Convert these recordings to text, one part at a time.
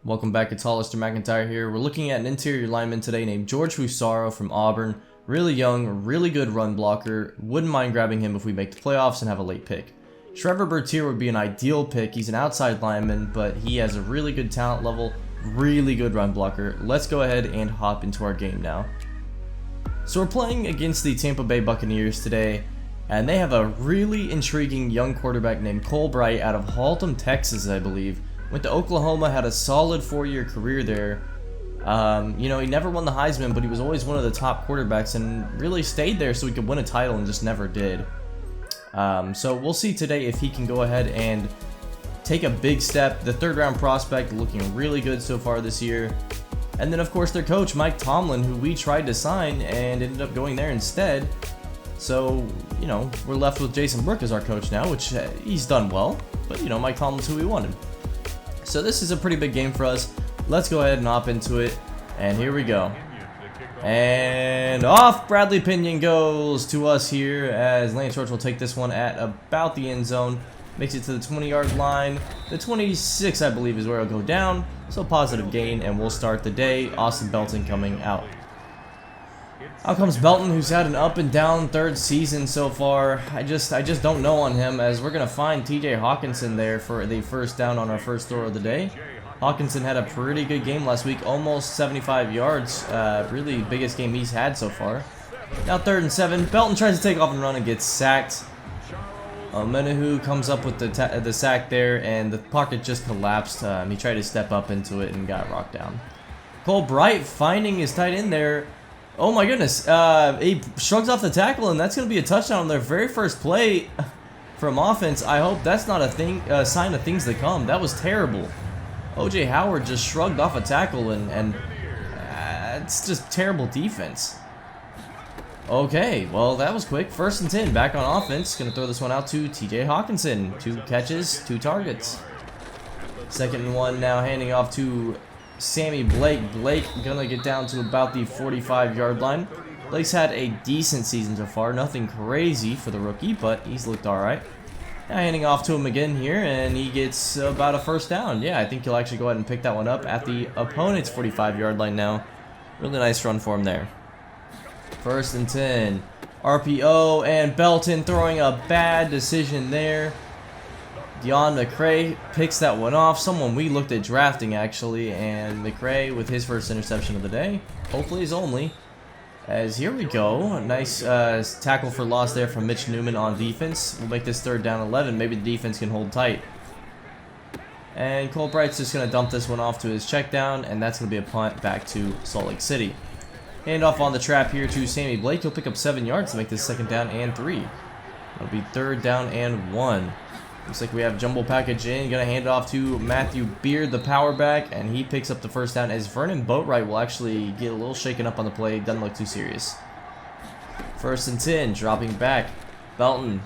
Welcome back, it's Hollister MacIntyre here. We're looking at an interior lineman today named George Fusaro from Auburn. Really young, really good run blocker. Wouldn't mind grabbing him if we make the playoffs and have a late pick. Trevor Bertier would be an ideal pick. He's an outside lineman, but he has a really good talent level, really good run blocker. Let's go ahead and hop into our game now. So we're playing against the Tampa Bay Buccaneers today, and they have a really intriguing young quarterback named Cole Bright out of Haltom, Texas, I believe. Went to Oklahoma, had a solid 4-year career there. He never won the Heisman, but he was always one of the top quarterbacks and really stayed there so he could win a title and just never did. So we'll see today if he can go ahead and take a big step. The third-round prospect looking really good so far this year. And then, of course, their coach, Mike Tomlin, who we tried to sign and ended up going there instead. So, we're left with Jason Brook as our coach now, which he's done well. But, Mike Tomlin's who we wanted. So this is a pretty big game for us. Let's go ahead and hop into it. And here we go. And off Bradley Pinion goes to us here as Lance George will take this one at about the end zone. Makes it to the 20-yard line. The 26, I believe, is where it'll go down. So positive gain, and we'll start the day. Austin Belton coming out. Out comes Belton, who's had an up and down third season so far. I just don't know on him, as we're gonna find TJ Hawkinson there for the first down on our first throw of the day. Hawkinson had a pretty good game last week, almost 75 yards. Really biggest game he's had so far. Now 3rd and 7. Belton tries to take off and run and gets sacked. Menahu comes up with the sack there, and the pocket just collapsed. He tried to step up into it and got rocked down. Cole Bright finding his tight end there. Oh my goodness, he shrugs off the tackle, and that's going to be a touchdown on their very first play from offense. I hope that's not a sign of things to come. That was terrible. O.J. Howard just shrugged off a tackle, and it's just terrible defense. Okay, well, that was quick. 1st and 10, back on offense. Going to throw this one out to TJ Hawkinson. 2 catches, 2 targets. 2nd and 1 now, handing off to Sammy Blake. Blake gonna get down to about the 45-yard line. Blake's had a decent season so far. Nothing crazy for the rookie, but he's looked alright. Now handing off to him again here, and he gets about a first down. Yeah, I think he'll actually go ahead and pick that one up at the opponent's 45-yard line now. Really nice run for him there. 1st and 10. RPO, and Belton throwing a bad decision there. Deon McCray picks that one off. Someone we looked at drafting, actually. And McCray with his first interception of the day. Hopefully his only. As here we go. A nice tackle for loss there from Mitch Newman on defense. We'll make this 3rd down 11. Maybe the defense can hold tight. And Cole Bright's just going to dump this one off to his check down. And that's going to be a punt back to Salt Lake City. Hand off on the trap here to Sammy Blake. He'll pick up 7 yards to make this 2nd down and 3. It'll be 3rd down and 1. Looks like we have jumbo package in. Gonna hand it off to Matthew Beard, the power back, and he picks up the 1st down as Vernon Boatwright will actually get a little shaken up on the play. Doesn't look too serious. 1st and 10, dropping back. Belton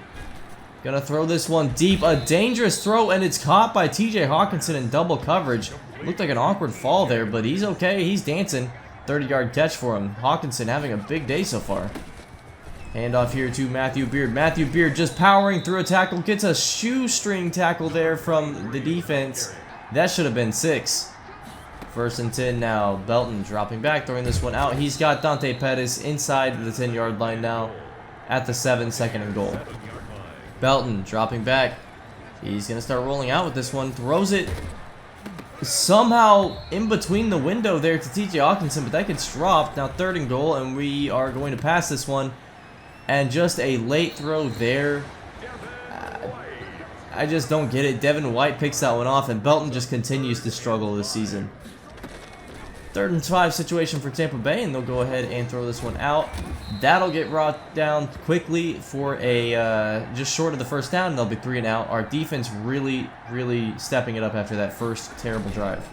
gonna throw this one deep. A dangerous throw, and it's caught by TJ Hawkinson in double coverage. Looked like an awkward fall there, but he's okay. He's dancing. 30-yard catch for him. Hawkinson having a big day so far. Hand off here to Matthew Beard. Matthew Beard just powering through a tackle. Gets a shoestring tackle there from the defense. That should have been 6. 1st and 10 now. Belton dropping back, throwing this one out. He's got Dante Pettis inside the 10-yard line now at the 7, 2nd and goal. Belton dropping back. He's going to start rolling out with this one. Throws it somehow in between the window there to TJ Hawkinson, but that gets dropped. Now 3rd and goal, and we are going to pass this one. And just a late throw there. I just don't get it. Devin White picks that one off, and Belton just continues to struggle this season. 3rd and 5 situation for Tampa Bay, and they'll go ahead and throw this one out. That'll get brought down quickly for a just short of the 1st down, and they'll be 3 and out. Our defense really stepping it up after that first terrible drive.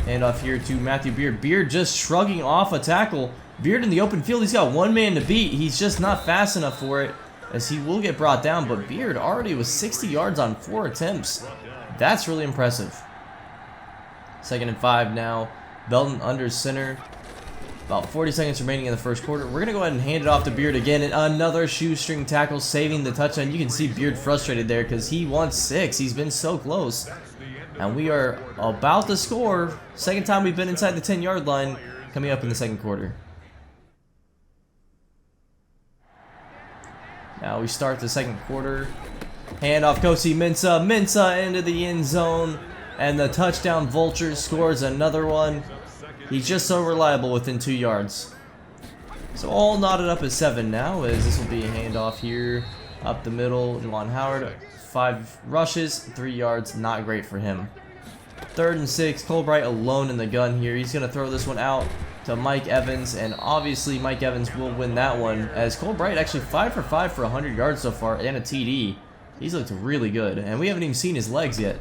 Hand off here to Matthew Beard. Beard just shrugging off a tackle. Beard in the open field, he's got 1 man to beat. He's just not fast enough for it, as he will get brought down. But Beard already was 60 yards on 4 attempts. That's really impressive. 2nd and 5 now. Belton under center. About 40 seconds remaining in the 1st quarter. We're going to go ahead and hand it off to Beard again. And another shoestring tackle saving the touchdown. You can see Beard frustrated there because he wants 6. He's been so close. And we are about to score. Second time we've been inside the 10-yard line coming up in the second quarter. Now we start the second quarter. Handoff, Kosi Mensah. Mensah into the end zone. And the touchdown vulture scores another one. He's just so reliable within 2 yards. So all knotted up at 7 now, as this will be a handoff here. Up the middle, Juwan Howard. 5 rushes, 3 yards. Not great for him. 3rd and 6. Cole Bright alone in the gun here. He's going to throw this one out to Mike Evans. And obviously Mike Evans will win that one, as Cole Bright actually 5 for 5 for 100 yards so far and a TD. He's looked really good. And we haven't even seen his legs yet.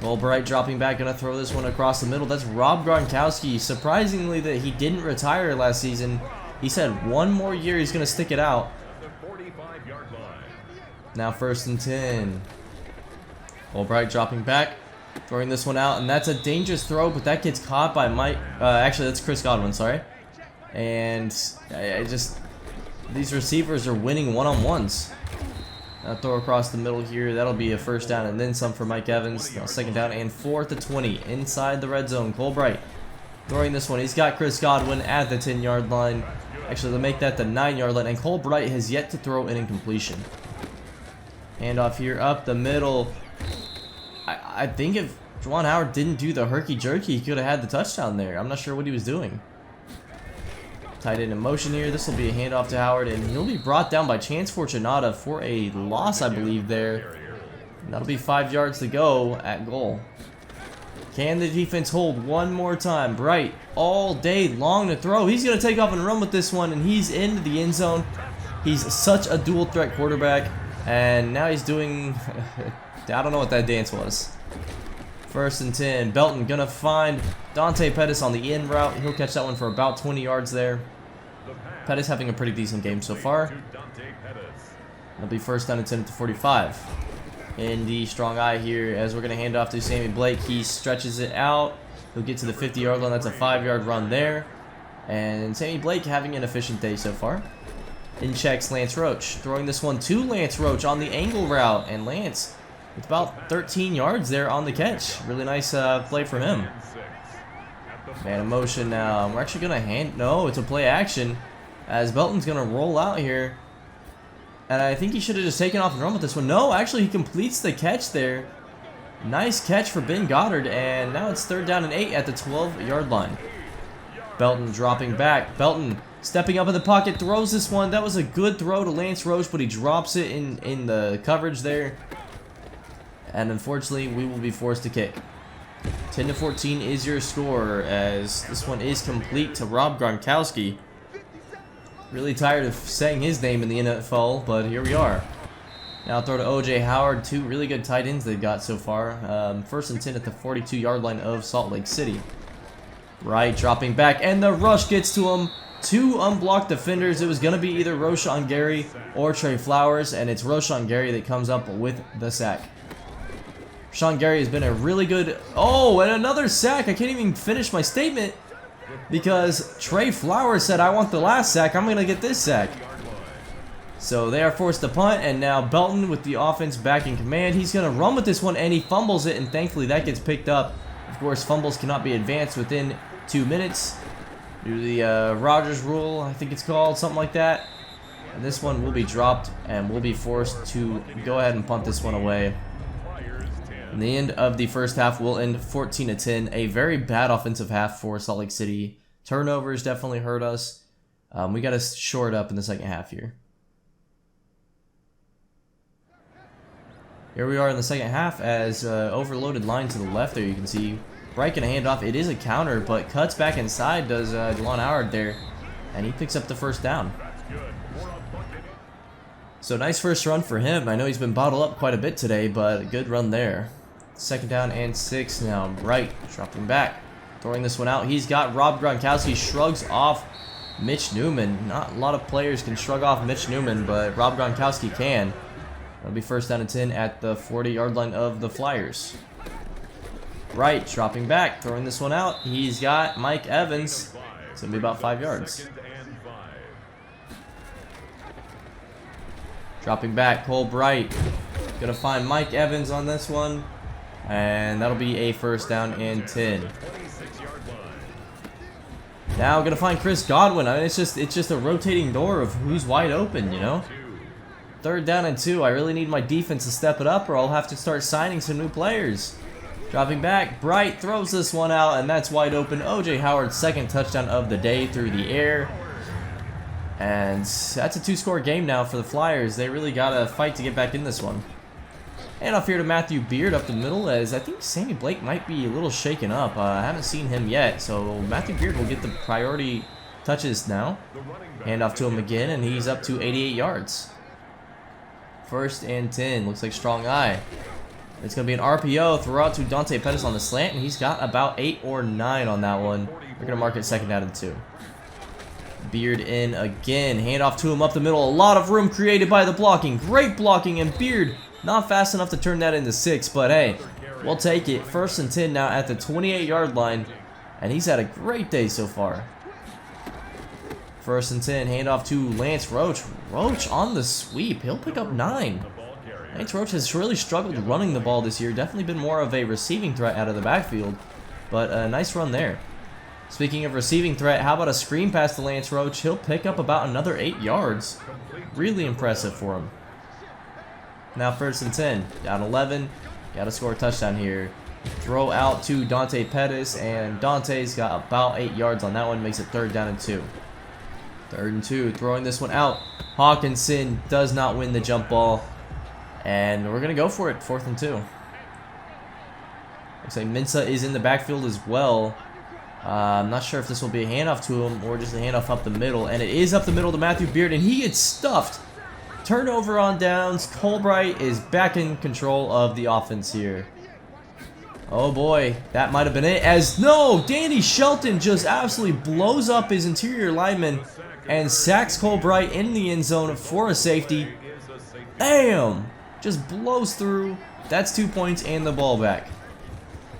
Cole Bright dropping back, gonna throw this one across the middle. That's Rob Gronkowski. Surprisingly that he didn't retire last season. He said 1 more year he's gonna stick it out. Now 1st and 10. Cole Bright dropping back, throwing this one out, and that's a dangerous throw, but that gets caught by Mike. Actually, that's Chris Godwin. Sorry. And these receivers are winning one-on-ones. Now throw across the middle here. That'll be a 1st down and then some for Mike Evans. Now 2nd down and 4th and 20 inside the red zone. Cole Bright throwing this one. He's got Chris Godwin at the 10-yard line. Actually, they'll make that the 9-yard line. And Cole Bright has yet to throw an incompletion. Handoff here up the middle. I think if Juwan Howard didn't do the herky-jerky, he could have had the touchdown there. I'm not sure what he was doing. Tight end in motion here. This will be a handoff to Howard, and he'll be brought down by Chance Fortunata for a loss, I believe, there. And that'll be 5 yards to go at goal. Can the defense hold one more time? Bright all day long to throw. He's going to take off and run with this one, and he's into the end zone. He's such a dual threat quarterback, and now he's doing... I don't know what that dance was. 1st and 10. Belton gonna find Dante Pettis on the in route. He'll catch that one for about 20 yards there. Pettis having a pretty decent game so far. It'll be 1st down and 10 at the 45. In the strong eye here, as we're gonna hand off to Sammy Blake. He stretches it out. He'll get to the 50-yard line. That's a 5-yard run there. And Sammy Blake having an efficient day so far. In checks Lance Roach. Throwing this one to Lance Roach on the angle route. And Lance, it's about 13 yards there on the catch. Really nice play from him. Man in motion now. We're actually going to no, it's a play action, as Belton's going to roll out here. And I think he should have just taken off and run with this one. No, actually he completes the catch there. Nice catch for Ben Goddard. And now it's 3rd down and 8 at the 12-yard line. Belton dropping back. Belton stepping up in the pocket. Throws this one. That was a good throw to Lance Roach, but he drops it in the coverage there. And unfortunately, we will be forced to kick. 10-14 is your score, as this one is complete to Rob Gronkowski. Really tired of saying his name in the NFL, but here we are. Now throw to O.J. Howard. 2 really good tight ends they've got so far. 1st and 10 at the 42-yard line of Salt Lake City. Right, dropping back, and the rush gets to him. 2 unblocked defenders. It was going to be either Roshan Gary or Trey Flowers, and it's Roshan Gary that comes up with the sack. Sean Gary has been a really good... Oh, and another sack. I can't even finish my statement because Trey Flowers said, I want the last sack. I'm going to get this sack. So they are forced to punt, and now Belton with the offense back in command. He's going to run with this one, and he fumbles it, and thankfully that gets picked up. Of course, fumbles cannot be advanced within 2 minutes due to the Rogers rule, I think it's called, something like that. And this one will be dropped, and we'll be forced to go ahead and punt this one away. And the end of the first half will end 14-10. A very bad offensive half for Salt Lake City. Turnovers definitely hurt us. We got to shore it up in the second half here. Here we are in the second half, as overloaded line to the left there. You can see Bright gonna hand off. It is a counter, but cuts back inside does Juwan Howard there, and he picks up the 1st down. So nice first run for him. I know he's been bottled up quite a bit today, but a good run there. 2nd down and 6 now. Bright dropping back, throwing this one out. He's got Rob Gronkowski. Shrugs off Mitch Newman. Not a lot of players can shrug off Mitch Newman, but Rob Gronkowski can. That'll be 1st down and 10 at the 40-yard line of the Flyers. Bright dropping back, throwing this one out. He's got Mike Evans. It's going to be about 5 yards. Dropping back, Cole Bright. Going to find Mike Evans on this one. And that'll be a first down and 10. Now gonna find Chris Godwin. I mean, it's just a rotating door of who's wide open, you know? Third down and 2. I really need my defense to step it up, or I'll have to start signing some new players. Dropping back, Bright throws this one out, and that's wide open. OJ Howard's second touchdown of the day through the air. And that's a 2-score game now for the Flyers. They really gotta fight to get back in this one. And off here to Matthew Beard up the middle, as I think Sammy Blake might be a little shaken up. I haven't seen him yet, so Matthew Beard will get the priority touches now. Hand off to him again, and he's up to 88 yards. First and 10. Looks like strong eye. It's going to be an RPO. Throw out to Dante Pettis on the slant, and he's got about 8 or 9 on that one. We're going to mark it second down and 2. Beard in again. Hand off to him up the middle. A lot of room created by the blocking. Great blocking, and Beard not fast enough to turn that into 6, but hey, we'll take it. First and 10 now at the 28-yard line, and he's had a great day so far. First and 10, handoff to Lance Roach. Roach on the sweep. He'll pick up 9. Lance Roach has really struggled running the ball this year. Definitely been more of a receiving threat out of the backfield, but a nice run there. Speaking of receiving threat, how about a screen pass to Lance Roach? He'll pick up about another 8 yards. Really impressive for him. Now first and 10, down 11. Got to score a touchdown here. Throw out to Dante Pettis, and Dante's got about 8 yards on that one. Makes it third down and 2. Third and 2, throwing this one out. Hawkinson does not win the jump ball, and we're going to go for it. Fourth and 2. Looks like Mensah is in the backfield as well. I'm not sure if this will be a handoff to him or just a handoff up the middle, and it is up the middle to Matthew Beard, and he gets stuffed. Turnover on downs. Colbright is back in control of the offense here. Oh boy, that might have been it. As no, Danny Shelton just absolutely blows up his interior lineman and sacks Colbright in the end zone for a safety. Damn! Just blows through. That's 2 points and the ball back.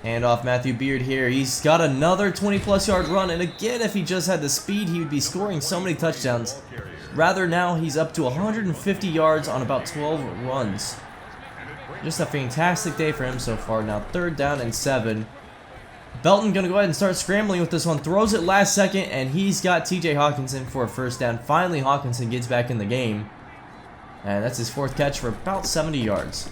Hand off Matthew Beard here. He's got another 20-plus yard run, and again, if he just had the speed, he would be scoring so many touchdowns. Rather, now he's up to 150 yards on about 12 runs. Just a fantastic day for him so far. Now third down and 7. Belton gonna go ahead and start scrambling with this one. Throws it last second, and he's got TJ Hawkinson for a first down. Finally, Hawkinson gets back in the game. And that's his 4th catch for about 70 yards.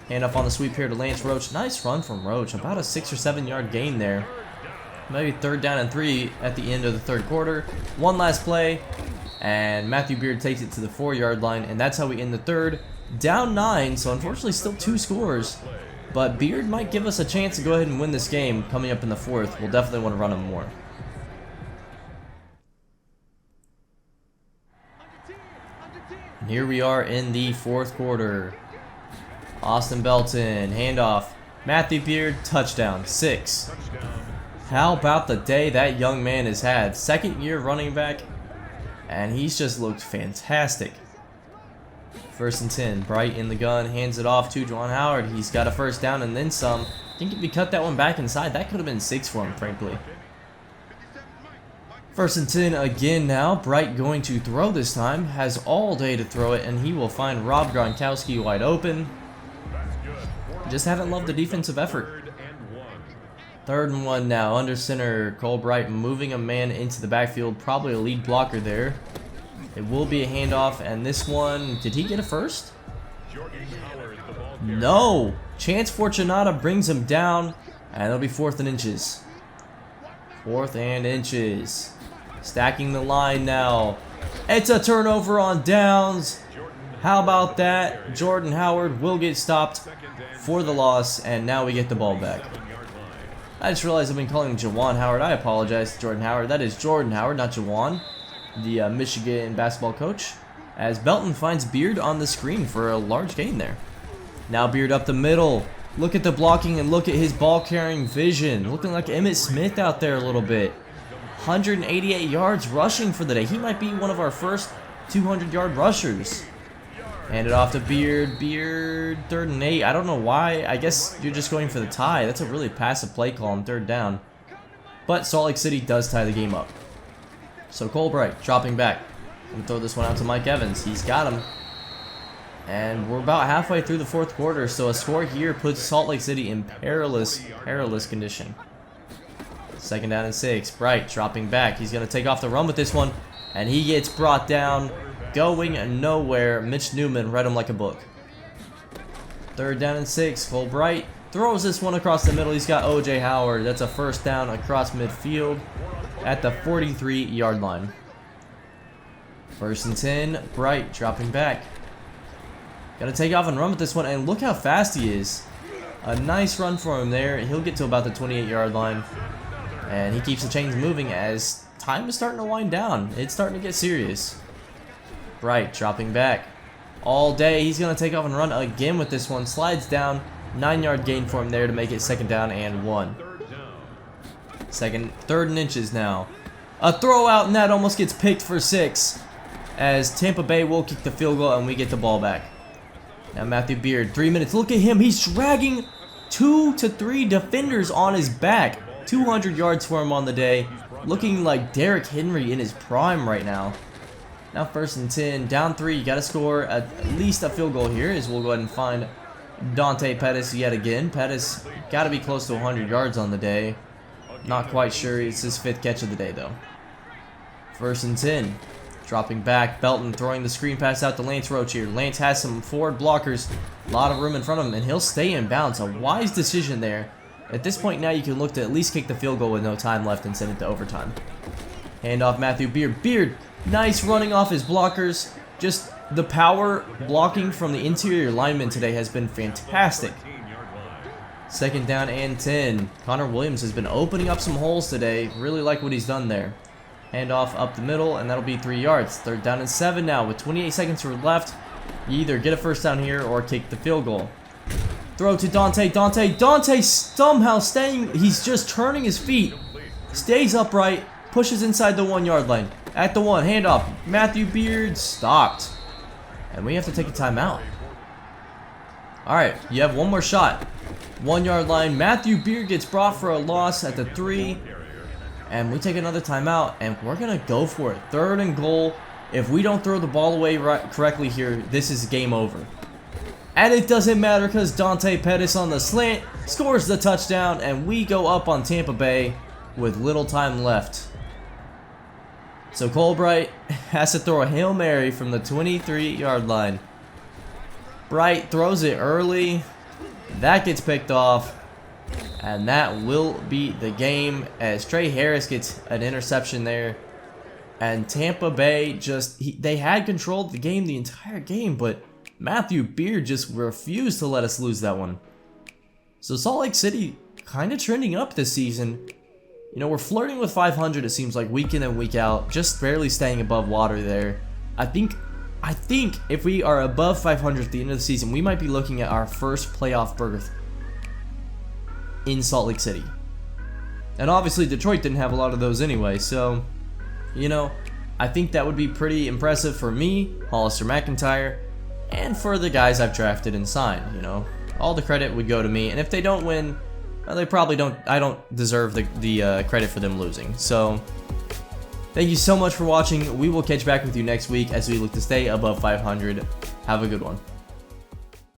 Hand up on the sweep here to Lance Roach. Nice run from Roach. About a 6 or 7 yard gain there. Maybe third down and 3 at the end of the third quarter. One last play, and Matthew Beard takes it to the 4-yard line, and that's how we end the third. Down 9, so unfortunately still 2 scores. But Beard might give us a chance to go ahead and win this game coming up in the 4th. We'll definitely want to run him more. And here we are in the 4th quarter. Austin Belton, handoff. Matthew Beard, touchdown, 6. How about the day that young man has had? 2nd year running back, and he's just looked fantastic. First and 10, Bright in the gun, hands it off to Juwan Howard. He's got a first down and then some. I think if he cut that one back inside, that could have been 6 for him, frankly. First and 10 again now. Bright going to throw this time. Has all day to throw it, and he will find Rob Gronkowski wide open. Just haven't loved the defensive effort. Third and 1 now. Under center, Colbright moving a man into the backfield. Probably a lead blocker there. It will be a handoff, and this one, did he get a first? No! Chance Fortunata brings him down, and it'll be 4th and inches. 4th and inches. Stacking the line now. It's a turnover on downs. How about that? Jordan Howard will get stopped for the loss, and now we get the ball back. I just realized I've been calling him Juwan Howard. I apologize to Jordan Howard. That is Jordan Howard, not Juwan, the Michigan basketball coach, as Belton finds Beard on the screen for a large gain there. Now Beard up the middle. Look at the blocking and look at his ball-carrying vision. Looking like Emmitt Smith out there a little bit. 188 yards rushing for the day. He might be one of our first 200-yard rushers. Hand it off to Beard. Beard, 3rd and 8. I don't know why. I guess you're just going for the tie. That's a really passive play call on 3rd down. But Salt Lake City does tie the game up. So Colbright dropping back. Gonna throw this one out to Mike Evans. He's got him. And we're about halfway through the fourth quarter, so a score here puts Salt Lake City in perilous condition. 2nd down and 6. Bright dropping back. He's going to take off the run with this one, and he gets brought down, going nowhere. Mitch Newman read him like a book. 3rd down and 6. Cole Bright throws this one across the middle. He's got O.J. Howard. That's a 1st down across midfield at the 43-yard line. 1st and 10. Bright dropping back. Gonna take off and run with this one, and look how fast he is. A nice run for him there. He'll get to about the 28-yard line, and he keeps the chains moving as time is starting to wind down. It's starting to get serious. Bright dropping back all day. He's gonna take off and run again with this one. Slides down. 9-yard gain for him there to make it 2nd down and 1. 3rd and inches now. A throw out, and that almost gets picked for 6 as Tampa Bay will kick the field goal and we get the ball back. Now Matthew Beard, 3 minutes. Look at him. He's dragging 2 to 3 defenders on his back. 200 yards for him on the day. Looking like Derrick Henry in his prime right now. Now 1st and 10. Down 3. You got to score at least a field goal here, as we'll go ahead and find Dante Pettis yet again. Pettis got to be close to 100 yards on the day. Not quite sure. It's his 5th catch of the day, though. 1st and 10. Dropping back, Belton throwing the screen pass out to Lance Roach here. Lance has some forward blockers, a lot of room in front of him, and he'll stay in bounds. A wise decision there. At this point now, you can look to at least kick the field goal with no time left and send it to overtime. Hand off Matthew Beard. Beard, nice running off his blockers. Just the power blocking from the interior linemen today has been fantastic. 2nd down and 10. Connor Williams has been opening up some holes today. Really like what he's done there. Hand off up the middle, and that'll be 3 yards. 3rd down and 7 now with 28 seconds left. You either get a 1st down here or kick the field goal. Throw to Dante. Dante somehow staying. He's just turning his feet. Stays upright. Pushes inside the 1-yard line. At the 1. Handoff. Matthew Beard stopped. And we have to take a timeout. Alright, you have one more shot. 1-yard line. Matthew Beard gets brought for a loss at the 3. And we take another timeout, and we're going to go for it. 3rd and goal. If we don't throw the ball away correctly here, this is game over. And it doesn't matter because Dante Pettis on the slant scores the touchdown, and we go up on Tampa Bay with little time left. So Cole Bright has to throw a Hail Mary from the 23-yard line. Bright throws it early. That gets picked off. And that will be the game as Trey Harris gets an interception there. And Tampa Bay they had control of the game the entire game, but Matthew Beard just refused to let us lose that one. So Salt Lake City kind of trending up this season. You know, we're flirting with 500, it seems like, week in and week out, just barely staying above water there. I think if we are above 500 at the end of the season, we might be looking at our first playoff berth in Salt Lake City. And obviously Detroit didn't have a lot of those anyway, so, you know, I think that would be pretty impressive for me, Hollister MacIntyre, and for the guys I've drafted and signed, you know. All the credit would go to me, and if they don't win, well, they probably don't, I don't deserve the credit for them losing. So, thank you so much for watching. We will catch back with you next week as we look to stay above 500. Have a good one.